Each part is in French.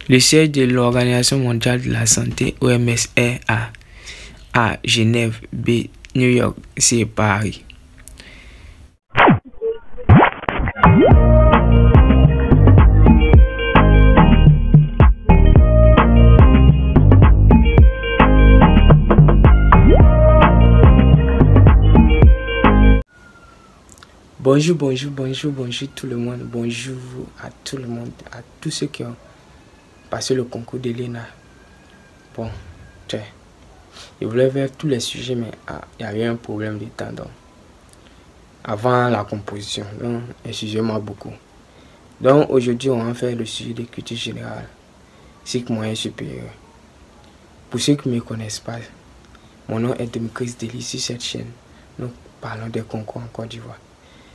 Le siège de l'Organisation mondiale de la santé, OMS, est à A. Genève, B. New York, C. Paris. Bonjour tout le monde. Bonjour à tout le monde, à tous ceux qui ont passé le concours de l'ENA. Bon, je voulais faire tous les sujets, mais il y avait un problème de temps. Donc, avant la composition, donc excusez-moi beaucoup. Donc aujourd'hui, on va faire le sujet de culture générale, cycle moyen supérieur. Pour ceux qui ne me connaissent pas, mon nom est Demetrius Deli. Sur cette chaîne, nous parlons des concours en Côte d'Ivoire.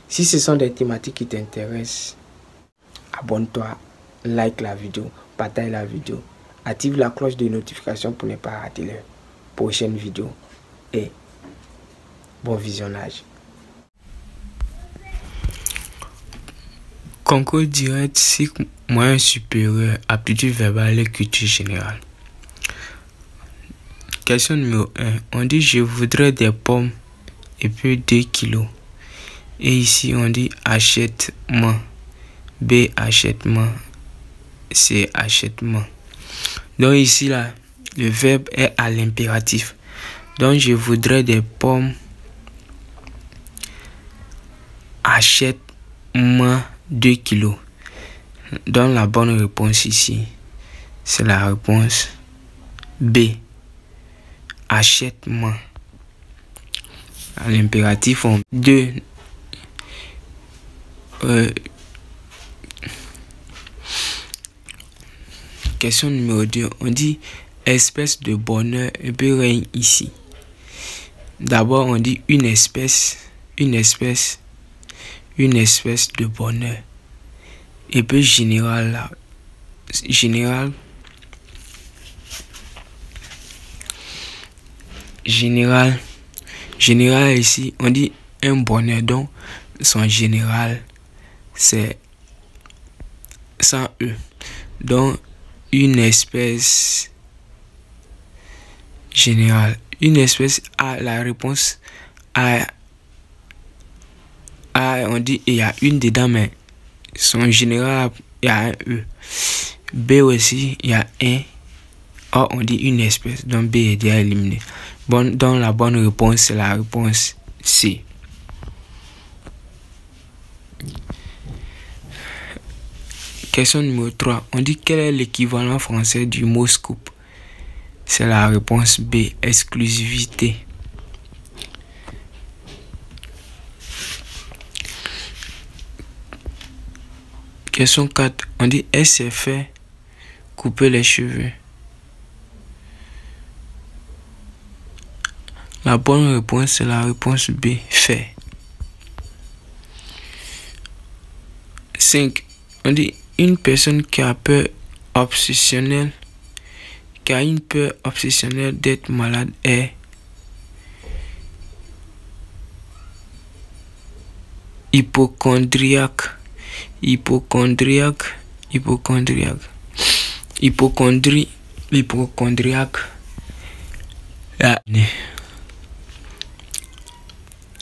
Si ce sont des thématiques qui t'intéressent, abonne-toi, like la vidéo, partage la vidéo, active la cloche de notification pour ne pas rater les prochaines vidéos et bon visionnage. Concours direct, cycle moyen supérieur, aptitude verbale et culture générale. Question numéro 1. On dit je voudrais des pommes et puis 2 kilos. Et ici on dit achète-moi. B, achète-moi. C, achète-moi. Donc ici là, le verbe est à l'impératif. Donc je voudrais des pommes. Achète-moi 2 kilos. Donc la bonne réponse ici, c'est la réponse B. Achète-moi. À l'impératif, on 2. Question numéro 2. On dit espèce de bonheur et puis règne ici. D'abord, on dit une espèce de bonheur. Et puis général là. Général ici, on dit un bonheur, donc son général c'est sans E. Donc une espèce générale. Une espèce A, la réponse A, on dit il y a une dedans, mais son général il y a un E. B aussi il y a un. A, on dit une espèce, donc B est déjà éliminé. Bon, donc la bonne réponse c'est la réponse C. Question numéro 3. On dit quel est l'équivalent français du mot scoop? C'est la réponse B, exclusivité. Question 4. On dit elle s'est fait couper les cheveux. La bonne réponse c'est la réponse B, fait. 5. On dit une personne qui a peur obsessionnelle, d'être malade est hypochondriaque.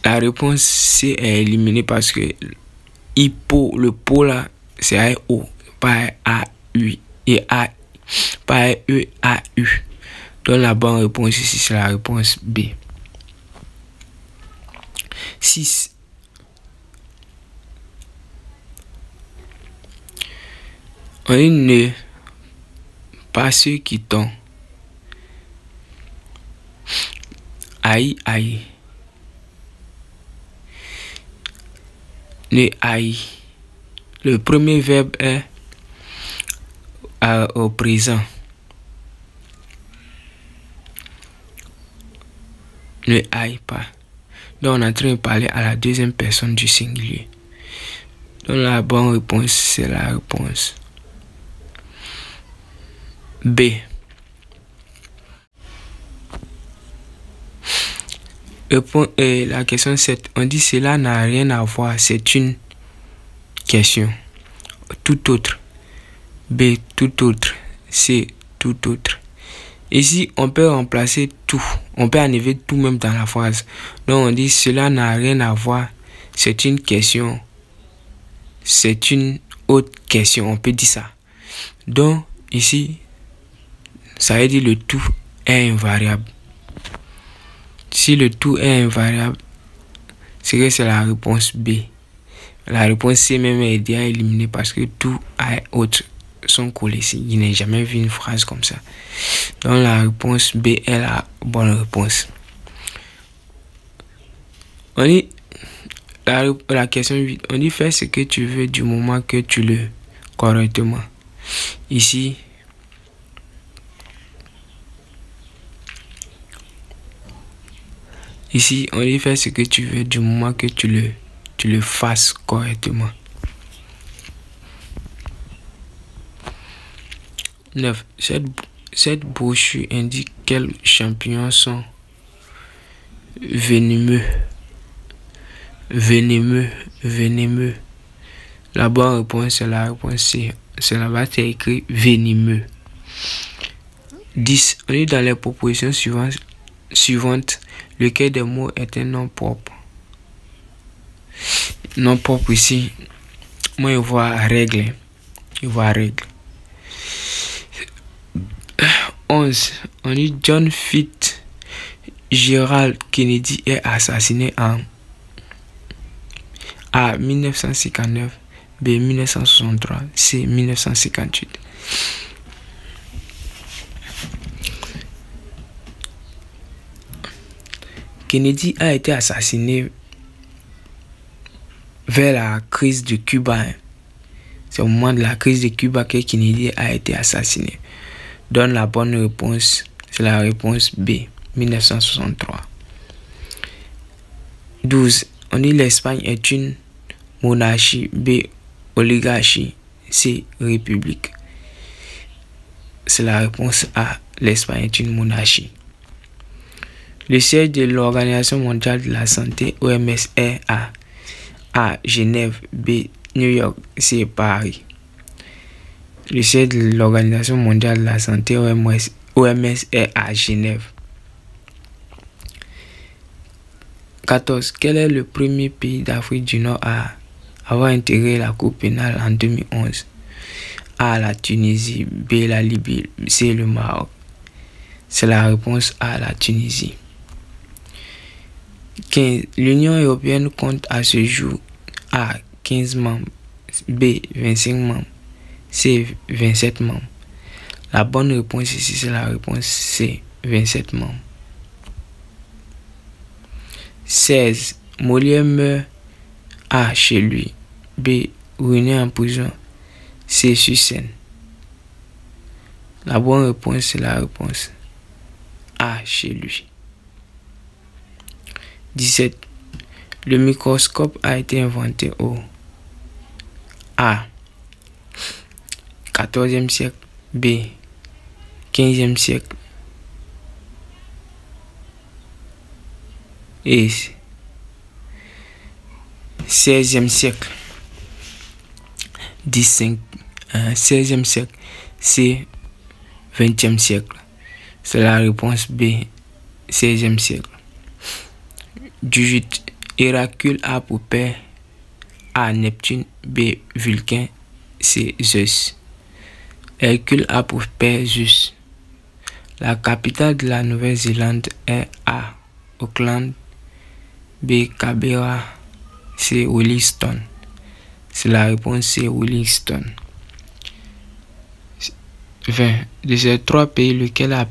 La réponse C est éliminée parce que le pot là c'est A-O, pas A-U et pas E-A-U. Donc la bonne réponse ici c'est la réponse B. 6. On dit ne pas ceux qui t'ont haï. Ne haï. Le premier verbe est au présent. Ne haï pas. Donc on est en train de parler à la deuxième personne du singulier. Donc la bonne réponse c'est la réponse B. La question 7, on dit cela n'a rien à voir, c'est une question. Tout autre. B, tout autre, C. Tout autre. Ici, on peut remplacer tout. On peut enlever tout même dans la phrase. Donc, on dit cela n'a rien à voir. C'est une question. C'est une autre question. On peut dire ça. Donc, ici, ça veut dire le tout est invariable. Si le tout est invariable, c'est que c'est la réponse B. La réponse C même est déjà éliminée parce que tout et autre sont collés ici. Il n'a jamais vu une phrase comme ça. Donc la réponse B est la bonne réponse. On dit la question 8. On dit fais ce que tu veux du moment que tu le correctement. Ici, on dit fais ce que tu veux du moment que tu le fasses correctement. 9. Cette brochure indique quels champignons sont venimeux. La bonne réponse, c'est la réponse C. C'est là-bas, c'est écrit venimeux. 10. On est dans les propositions suivantes. Lequel des mots est un nom propre? Nom propre ici. Moi, je vois règle. 11. On dit John Fitzgerald Kennedy est assassiné en A. 1959, B. 1963, C. 1958. Kennedy a été assassiné vers la crise de Cuba. C'est au moment de la crise de Cuba que Kennedy a été assassiné. Donne la bonne réponse, c'est la réponse B, 1963. 12. On dit l'Espagne est une monarchie, B, oligarchie, C, république. C'est la réponse A, l'Espagne est une monarchie. Le siège de l'Organisation mondiale de la santé, OMS, est à A, Genève, B, New York, C, Paris. Le siège de l'Organisation mondiale de la santé, OMS, est à Genève. 14. Quel est le premier pays d'Afrique du Nord à avoir intégré la Cour pénale en 2011? A, la Tunisie, B, la Libye, C, le Maroc. C'est la réponse A, la Tunisie. 15. L'Union européenne compte à ce jour A, 15 membres, B, 25 membres, C, 27 membres. La bonne réponse ici, c'est la réponse C, 27 membres. 16. Molière meurt A, chez lui, B, ruiné en prison, C, sur scène. La bonne réponse, c'est la réponse A, chez lui. 17. Le microscope a été inventé au A, 14e siècle, B, 15e siècle et 16e siècle. 16e siècle, C, 20e siècle. C'est la réponse B, 16e siècle. 18. Héracule a pour père A, Neptune, B, Vulcain, C, Zeus. Hercule a pour père Zeus. La capitale de la Nouvelle-Zélande est A, Auckland, B, Canberra, C, Wellington. C'est la réponse C, Wellington. 20. De ces trois pays, lequel a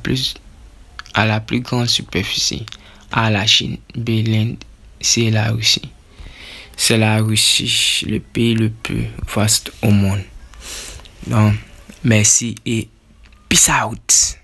la plus grande superficie? A, la Chine, B, l'Inde, C, la Russie. C'est la Russie, le pays le plus vaste au monde. Donc, merci et peace out.